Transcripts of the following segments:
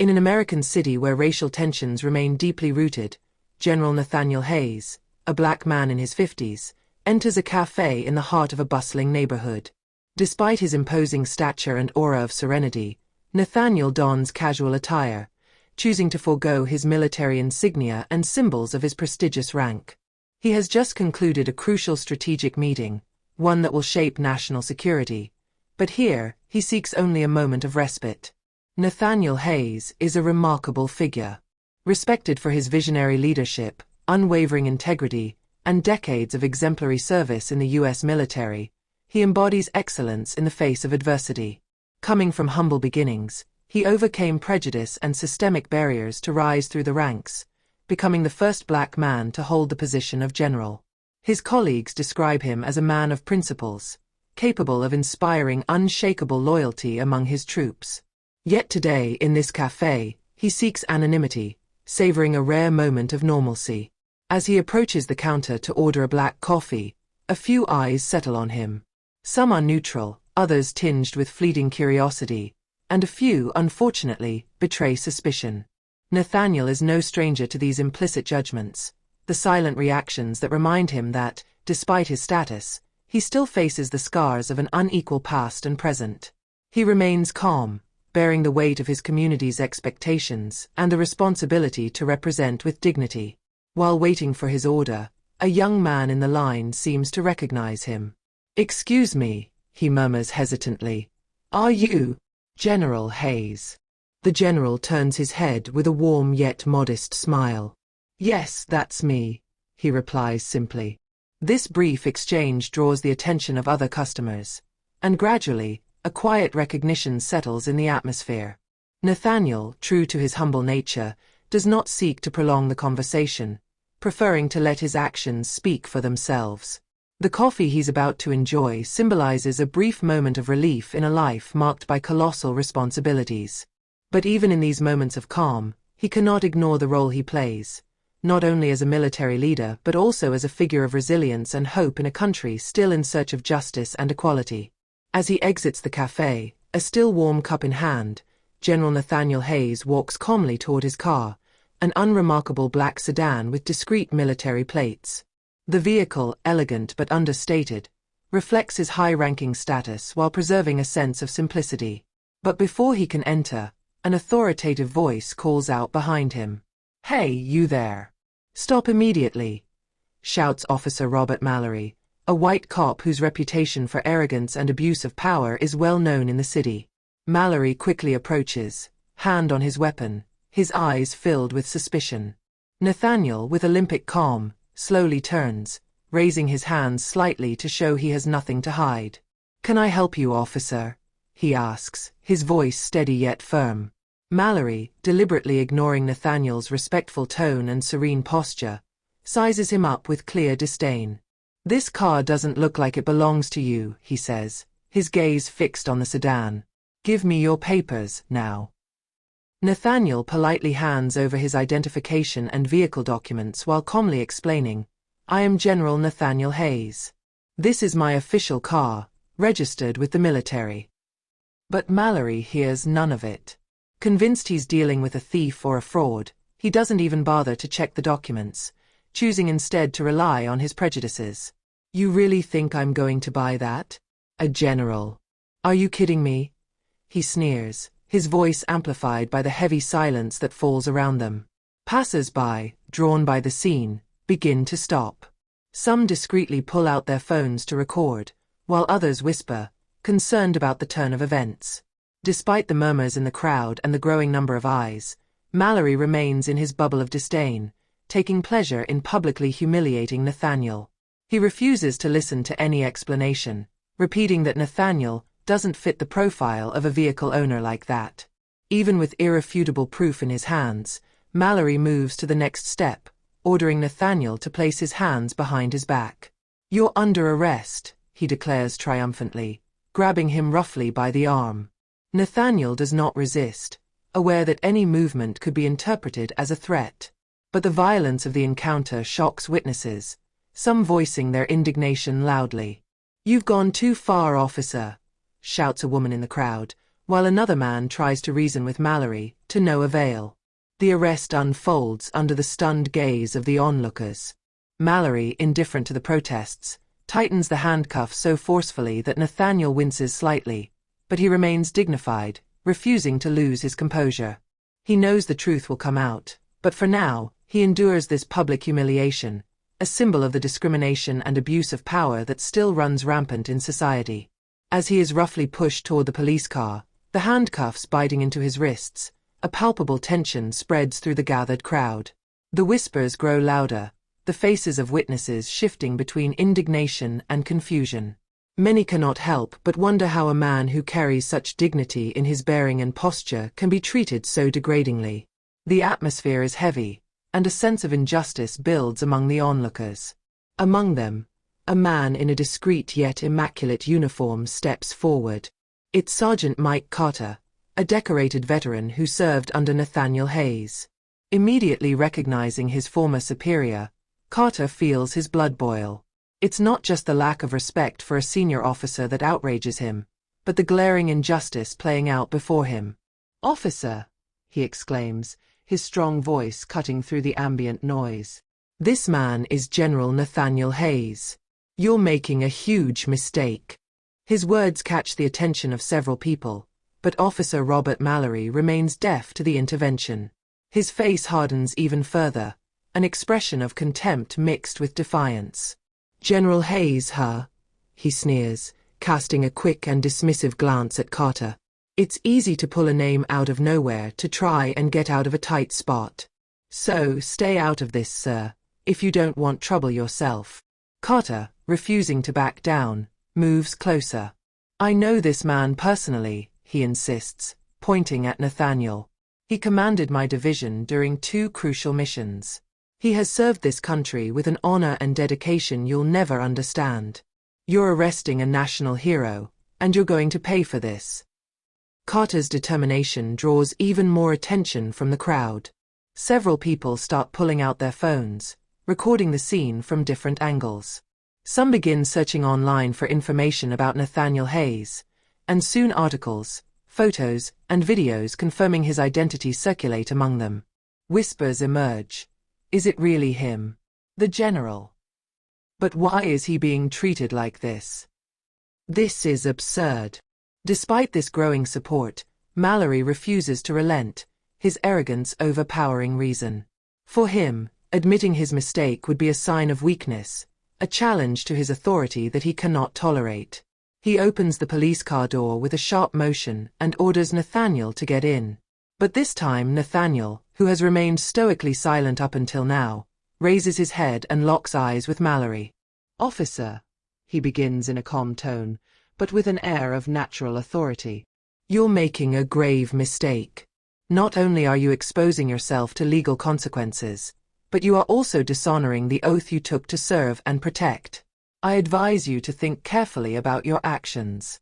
In an American city where racial tensions remain deeply rooted, General Nathaniel Hayes, a black man in his 50s, enters a cafe in the heart of a bustling neighborhood. Despite his imposing stature and aura of serenity, Nathaniel dons casual attire, choosing to forego his military insignia and symbols of his prestigious rank. He has just concluded a crucial strategic meeting, one that will shape national security, but here he seeks only a moment of respite. Nathaniel Hayes is a remarkable figure. Respected for his visionary leadership, unwavering integrity, and decades of exemplary service in the U.S. military, he embodies excellence in the face of adversity. Coming from humble beginnings, he overcame prejudice and systemic barriers to rise through the ranks, becoming the first black man to hold the position of general. His colleagues describe him as a man of principles, capable of inspiring unshakable loyalty among his troops. Yet today, in this cafe, he seeks anonymity, savoring a rare moment of normalcy. As he approaches the counter to order a black coffee, a few eyes settle on him. Some are neutral, others tinged with fleeting curiosity, and a few, unfortunately, betray suspicion. Nathaniel is no stranger to these implicit judgments, the silent reactions that remind him that, despite his status, he still faces the scars of an unequal past and present. He remains calm, bearing the weight of his community's expectations and the responsibility to represent with dignity. While waiting for his order, a young man in the line seems to recognize him. "Excuse me," he murmurs hesitantly. "Are you General Hayes?" The general turns his head with a warm yet modest smile. "Yes, that's me," he replies simply. This brief exchange draws the attention of other customers, and gradually, a quiet recognition settles in the atmosphere. Nathaniel, true to his humble nature, does not seek to prolong the conversation, preferring to let his actions speak for themselves. The coffee he's about to enjoy symbolizes a brief moment of relief in a life marked by colossal responsibilities. But even in these moments of calm, he cannot ignore the role he plays, not only as a military leader but also as a figure of resilience and hope in a country still in search of justice and equality. As he exits the cafe, a still warm cup in hand, General Nathaniel Hayes walks calmly toward his car, an unremarkable black sedan with discreet military plates. The vehicle, elegant but understated, reflects his high-ranking status while preserving a sense of simplicity. But before he can enter, an authoritative voice calls out behind him. "Hey, you there! Stop immediately!" shouts Officer Robert Mallory, a white cop whose reputation for arrogance and abuse of power is well known in the city. Mallory quickly approaches, hand on his weapon, his eyes filled with suspicion. Nathaniel, with Olympic calm, slowly turns, raising his hands slightly to show he has nothing to hide. "Can I help you, officer?" he asks, his voice steady yet firm. Mallory, deliberately ignoring Nathaniel's respectful tone and serene posture, sizes him up with clear disdain. "This car doesn't look like it belongs to you," he says, his gaze fixed on the sedan. "Give me your papers, now." Nathaniel politely hands over his identification and vehicle documents while calmly explaining, "I am General Nathaniel Hayes. This is my official car, registered with the military." But Mallory hears none of it. Convinced he's dealing with a thief or a fraud, he doesn't even bother to check the documents, choosing instead to rely on his prejudices. "You really think I'm going to buy that? A general? Are you kidding me?" he sneers, his voice amplified by the heavy silence that falls around them. Passers-by, drawn by the scene, begin to stop. Some discreetly pull out their phones to record, while others whisper, concerned about the turn of events. Despite the murmurs in the crowd and the growing number of eyes, Mallory remains in his bubble of disdain, taking pleasure in publicly humiliating Nathaniel. He refuses to listen to any explanation, repeating that Nathaniel doesn't fit the profile of a vehicle owner like that. Even with irrefutable proof in his hands, Mallory moves to the next step, ordering Nathaniel to place his hands behind his back. "You're under arrest," he declares triumphantly, grabbing him roughly by the arm. Nathaniel does not resist, aware that any movement could be interpreted as a threat. But the violence of the encounter shocks witnesses, some voicing their indignation loudly. "You've gone too far, officer," shouts a woman in the crowd, while another man tries to reason with Mallory, to no avail. The arrest unfolds under the stunned gaze of the onlookers. Mallory, indifferent to the protests, tightens the handcuffs so forcefully that Nathaniel winces slightly, but he remains dignified, refusing to lose his composure. He knows the truth will come out, but for now, he endures this public humiliation, a symbol of the discrimination and abuse of power that still runs rampant in society. As he is roughly pushed toward the police car, the handcuffs biting into his wrists, a palpable tension spreads through the gathered crowd. The whispers grow louder, the faces of witnesses shifting between indignation and confusion. Many cannot help but wonder how a man who carries such dignity in his bearing and posture can be treated so degradingly. The atmosphere is heavy, and a sense of injustice builds among the onlookers. Among them, a man in a discreet yet immaculate uniform steps forward. It's Sergeant Mike Carter, a decorated veteran who served under Nathaniel Hayes. Immediately recognizing his former superior, Carter feels his blood boil. It's not just the lack of respect for a senior officer that outrages him, but the glaring injustice playing out before him. "Officer," he exclaims, his strong voice cutting through the ambient noise. "This man is General Nathaniel Hayes. You're making a huge mistake." His words catch the attention of several people, but Officer Robert Mallory remains deaf to the intervention. His face hardens even further, an expression of contempt mixed with defiance. "General Hayes, huh?" he sneers, casting a quick and dismissive glance at Carter. It's easy to pull a name out of nowhere to try and get out of a tight spot. So stay out of this, sir, if you don't want trouble yourself. Carter, refusing to back down, moves closer. "I know this man personally," he insists, pointing at Nathaniel. "He commanded my division during 2 crucial missions. He has served this country with an honor and dedication you'll never understand. You're arresting a national hero, and you're going to pay for this." Carter's determination draws even more attention from the crowd. Several people start pulling out their phones, recording the scene from different angles. Some begin searching online for information about Nathaniel Hayes, and soon articles, photos, and videos confirming his identity circulate among them. Whispers emerge. Is it really him? The general? But why is he being treated like this? This is absurd. Despite this growing support, Mallory refuses to relent, his arrogance overpowering reason. For him, admitting his mistake would be a sign of weakness, a challenge to his authority that he cannot tolerate. He opens the police car door with a sharp motion and orders Nathaniel to get in. But this time Nathaniel, who has remained stoically silent up until now, raises his head and locks eyes with Mallory. "Officer," he begins in a calm tone, but with an air of natural authority. "You're making a grave mistake. Not only are you exposing yourself to legal consequences, but you are also dishonoring the oath you took to serve and protect. I advise you to think carefully about your actions."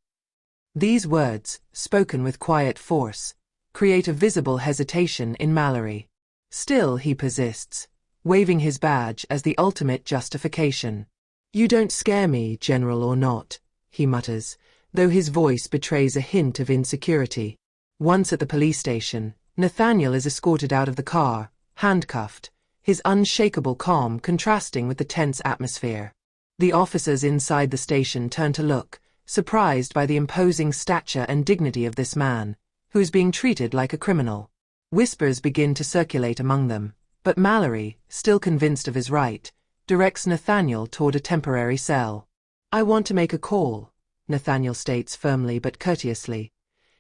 These words, spoken with quiet force, create a visible hesitation in Mallory. Still he persists, waving his badge as the ultimate justification. "You don't scare me, General or not," he mutters, though his voice betrays a hint of insecurity. Once at the police station, Nathaniel is escorted out of the car, handcuffed, his unshakable calm contrasting with the tense atmosphere. The officers inside the station turn to look, surprised by the imposing stature and dignity of this man, who is being treated like a criminal. Whispers begin to circulate among them, but Mallory, still convinced of his right, directs Nathaniel toward a temporary cell. "I want to make a call," Nathaniel states firmly but courteously,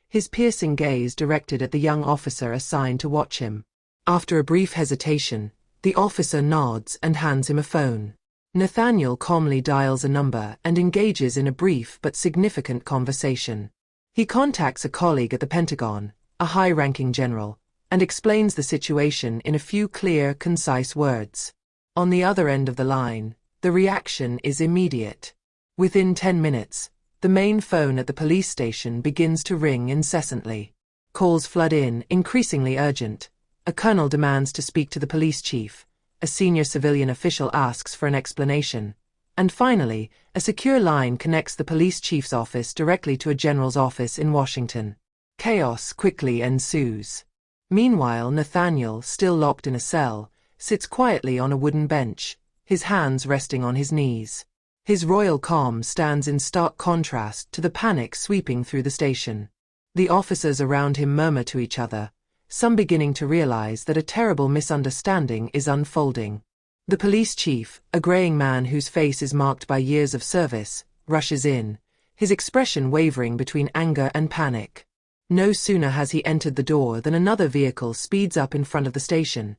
his piercing gaze directed at the young officer assigned to watch him. After a brief hesitation, the officer nods and hands him a phone. Nathaniel calmly dials a number and engages in a brief but significant conversation. He contacts a colleague at the Pentagon, a high-ranking general, and explains the situation in a few clear, concise words. On the other end of the line, the reaction is immediate. Within 10 minutes, the main phone at the police station begins to ring incessantly. Calls flood in, increasingly urgent. A colonel demands to speak to the police chief. A senior civilian official asks for an explanation. And finally, a secure line connects the police chief's office directly to a general's office in Washington. Chaos quickly ensues. Meanwhile, Nathaniel, still locked in a cell, sits quietly on a wooden bench, his hands resting on his knees. His royal calm stands in stark contrast to the panic sweeping through the station. The officers around him murmur to each other, some beginning to realize that a terrible misunderstanding is unfolding. The police chief, a graying man whose face is marked by years of service, rushes in, his expression wavering between anger and panic. No sooner has he entered the door than another vehicle speeds up in front of the station,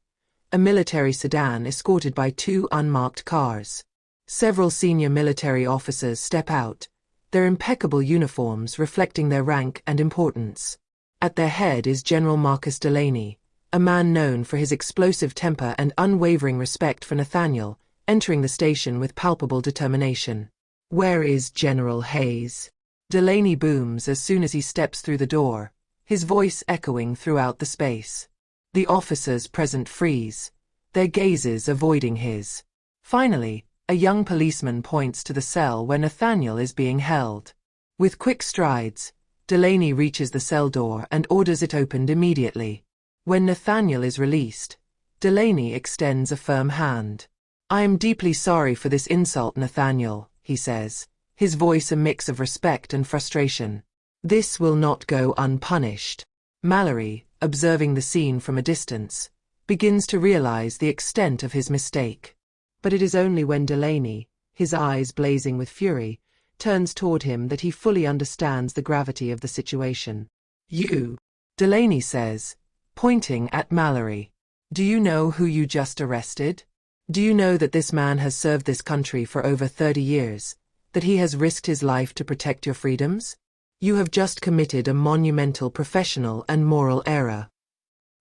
a military sedan escorted by two unmarked cars. Several senior military officers step out, their impeccable uniforms reflecting their rank and importance. At their head is General Marcus Delaney, a man known for his explosive temper and unwavering respect for Nathaniel, entering the station with palpable determination. "Where is General Hayes?" Delaney booms as soon as he steps through the door, his voice echoing throughout the space. The officers present freeze, their gazes avoiding his. Finally, a young policeman points to the cell where Nathaniel is being held. With quick strides, Delaney reaches the cell door and orders it opened immediately. When Nathaniel is released, Delaney extends a firm hand. "I am deeply sorry for this insult, Nathaniel," he says, his voice a mix of respect and frustration. "This will not go unpunished." Mallory, observing the scene from a distance, begins to realize the extent of his mistake. But it is only when Delaney, his eyes blazing with fury, turns toward him that he fully understands the gravity of the situation. "You," Delaney says, pointing at Mallory. "Do you know who you just arrested? Do you know that this man has served this country for over 30 years, that he has risked his life to protect your freedoms? You have just committed a monumental professional and moral error."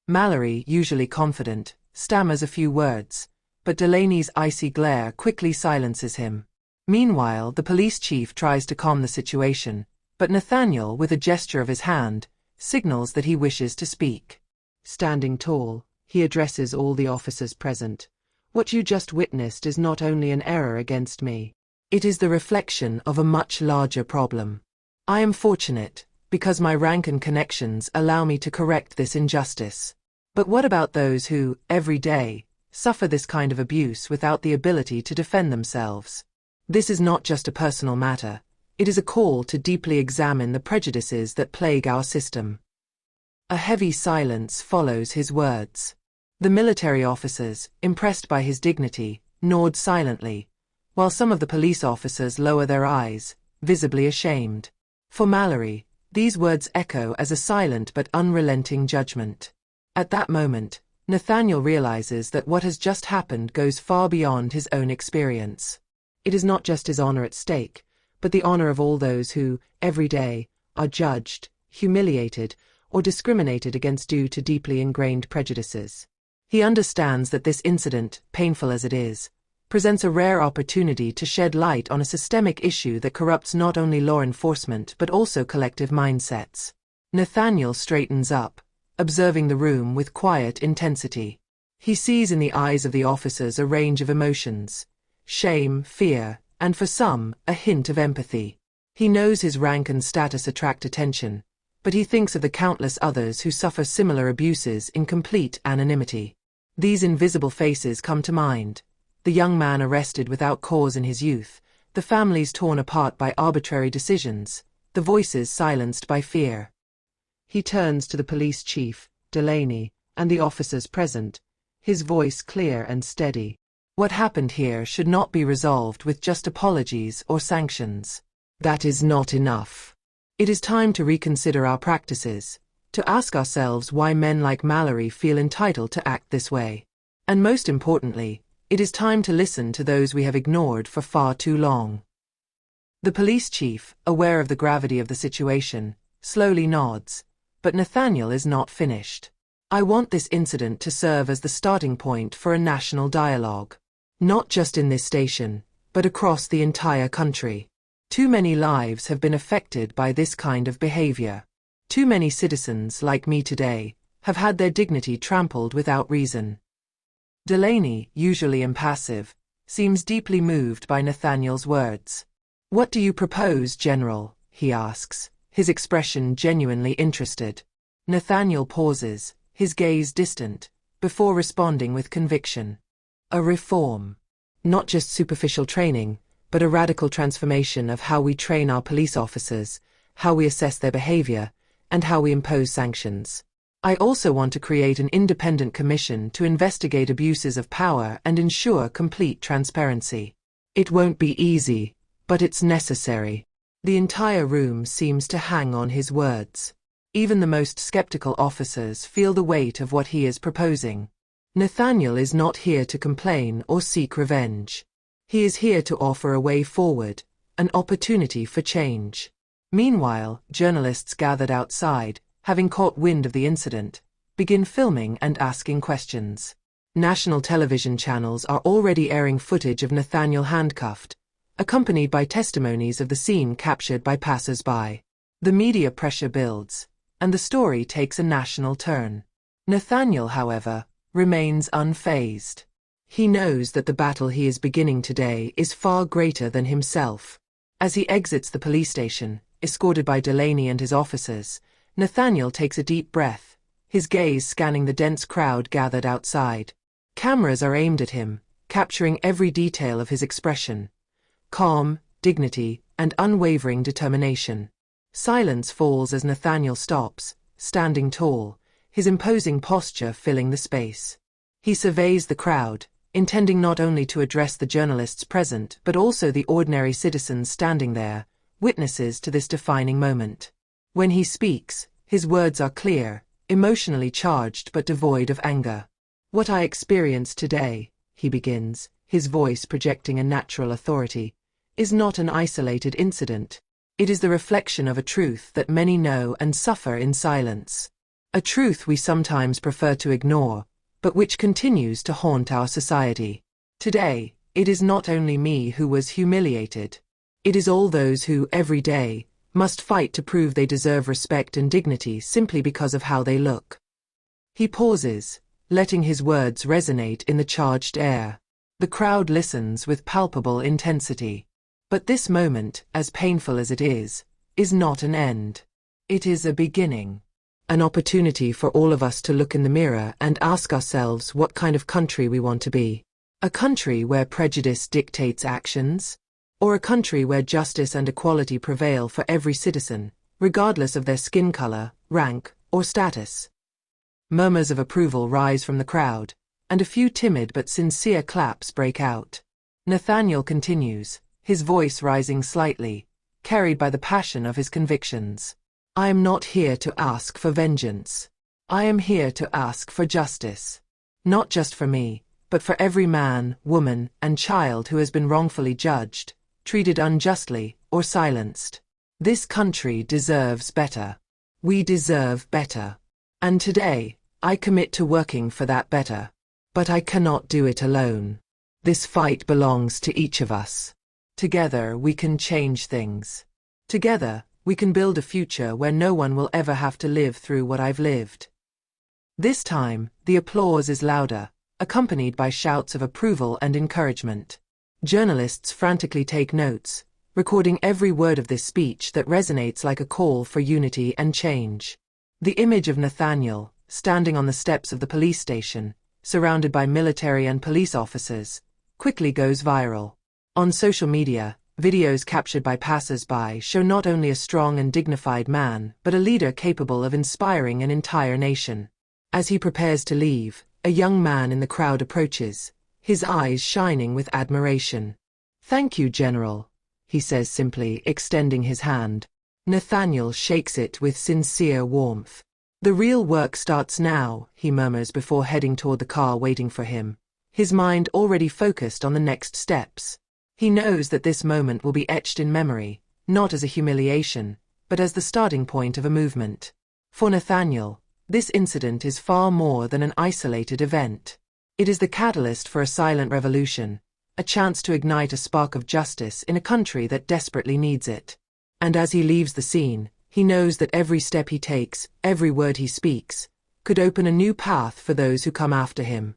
Mallory, usually confident, stammers a few words, but Delaney's icy glare quickly silences him. Meanwhile, the police chief tries to calm the situation, but Nathaniel, with a gesture of his hand, signals that he wishes to speak. Standing tall, he addresses all the officers present. "What you just witnessed is not only an error against me. It is the reflection of a much larger problem. I am fortunate, because my rank and connections allow me to correct this injustice. But what about those who, every day, suffer this kind of abuse without the ability to defend themselves? This is not just a personal matter, it is a call to deeply examine the prejudices that plague our system." A heavy silence follows his words. The military officers, impressed by his dignity, nod silently, while some of the police officers lower their eyes, visibly ashamed. For Mallory, these words echo as a silent but unrelenting judgment. At that moment, Nathaniel realizes that what has just happened goes far beyond his own experience. It is not just his honor at stake, but the honor of all those who, every day, are judged, humiliated, or discriminated against due to deeply ingrained prejudices. He understands that this incident, painful as it is, presents a rare opportunity to shed light on a systemic issue that corrupts not only law enforcement but also collective mindsets. Nathaniel straightens up, observing the room with quiet intensity. He sees in the eyes of the officers a range of emotions: shame, fear, and for some, a hint of empathy. He knows his rank and status attract attention, but he thinks of the countless others who suffer similar abuses in complete anonymity. These invisible faces come to mind: the young man arrested without cause in his youth, the families torn apart by arbitrary decisions, the voices silenced by fear. He turns to the police chief, Delaney, and the officers present, his voice clear and steady. What happened here should not be resolved with just apologies or sanctions. That is not enough. It is time to reconsider our practices, to ask ourselves why men like Mallory feel entitled to act this way. And most importantly, it is time to listen to those we have ignored for far too long. The police chief, aware of the gravity of the situation, slowly nods, but Nathaniel is not finished. "I want this incident to serve as the starting point for a national dialogue. Not just in this station, but across the entire country. Too many lives have been affected by this kind of behavior. Too many citizens, like me today, have had their dignity trampled without reason." Delaney, usually impassive, seems deeply moved by Nathaniel's words. "What do you propose, General?" he asks, his expression genuinely interested. Nathaniel pauses, his gaze distant, before responding with conviction. A reform. Not just superficial training, but a radical transformation of how we train our police officers, how we assess their behavior, and how we impose sanctions. I also want to create an independent commission to investigate abuses of power and ensure complete transparency. It won't be easy, but it's necessary. The entire room seems to hang on his words. Even the most skeptical officers feel the weight of what he is proposing. Nathaniel is not here to complain or seek revenge. He is here to offer a way forward, an opportunity for change. Meanwhile, journalists gathered outside, having caught wind of the incident, begin filming and asking questions. National television channels are already airing footage of Nathaniel handcuffed, accompanied by testimonies of the scene captured by passers-by. The media pressure builds, and the story takes a national turn. Nathaniel, however, remains unfazed. He knows that the battle he is beginning today is far greater than himself. As he exits the police station, escorted by Delaney and his officers, Nathaniel takes a deep breath, his gaze scanning the dense crowd gathered outside. Cameras are aimed at him, capturing every detail of his expression. Calm, dignity, and unwavering determination. Silence falls as Nathaniel stops, standing tall, his imposing posture filling the space. He surveys the crowd, intending not only to address the journalists present but also the ordinary citizens standing there, witnesses to this defining moment. When he speaks, his words are clear, emotionally charged but devoid of anger. "What I experienced today," he begins, his voice projecting a natural authority, "is not an isolated incident. It is the reflection of a truth that many know and suffer in silence. A truth we sometimes prefer to ignore, but which continues to haunt our society. Today, it is not only me who was humiliated. It is all those who, every day, must fight to prove they deserve respect and dignity simply because of how they look." He pauses, letting his words resonate in the charged air. The crowd listens with palpable intensity. But this moment, as painful as it is not an end. It is a beginning. An opportunity for all of us to look in the mirror and ask ourselves what kind of country we want to be. A country where prejudice dictates actions? Or a country where justice and equality prevail for every citizen, regardless of their skin color, rank, or status? Murmurs of approval rise from the crowd, and a few timid but sincere claps break out. Nathaniel continues, his voice rising slightly, carried by the passion of his convictions. "I am not here to ask for vengeance. I am here to ask for justice. Not just for me, but for every man, woman, and child who has been wrongfully judged, treated unjustly, or silenced. This country deserves better. We deserve better. And today, I commit to working for that better. But I cannot do it alone. This fight belongs to each of us. Together we can change things. Together, we can build a future where no one will ever have to live through what I've lived." This time, the applause is louder, accompanied by shouts of approval and encouragement. Journalists frantically take notes, recording every word of this speech that resonates like a call for unity and change. The image of Nathaniel, standing on the steps of the police station, surrounded by military and police officers, quickly goes viral. On social media, videos captured by passers-by show not only a strong and dignified man, but a leader capable of inspiring an entire nation. As he prepares to leave, a young man in the crowd approaches, his eyes shining with admiration. "Thank you, General," he says simply, extending his hand. Nathaniel shakes it with sincere warmth. "The real work starts now," he murmurs before heading toward the car waiting for him, his mind already focused on the next steps. He knows that this moment will be etched in memory, not as a humiliation, but as the starting point of a movement. For Nathaniel, this incident is far more than an isolated event. It is the catalyst for a silent revolution, a chance to ignite a spark of justice in a country that desperately needs it. And as he leaves the scene, he knows that every step he takes, every word he speaks, could open a new path for those who come after him.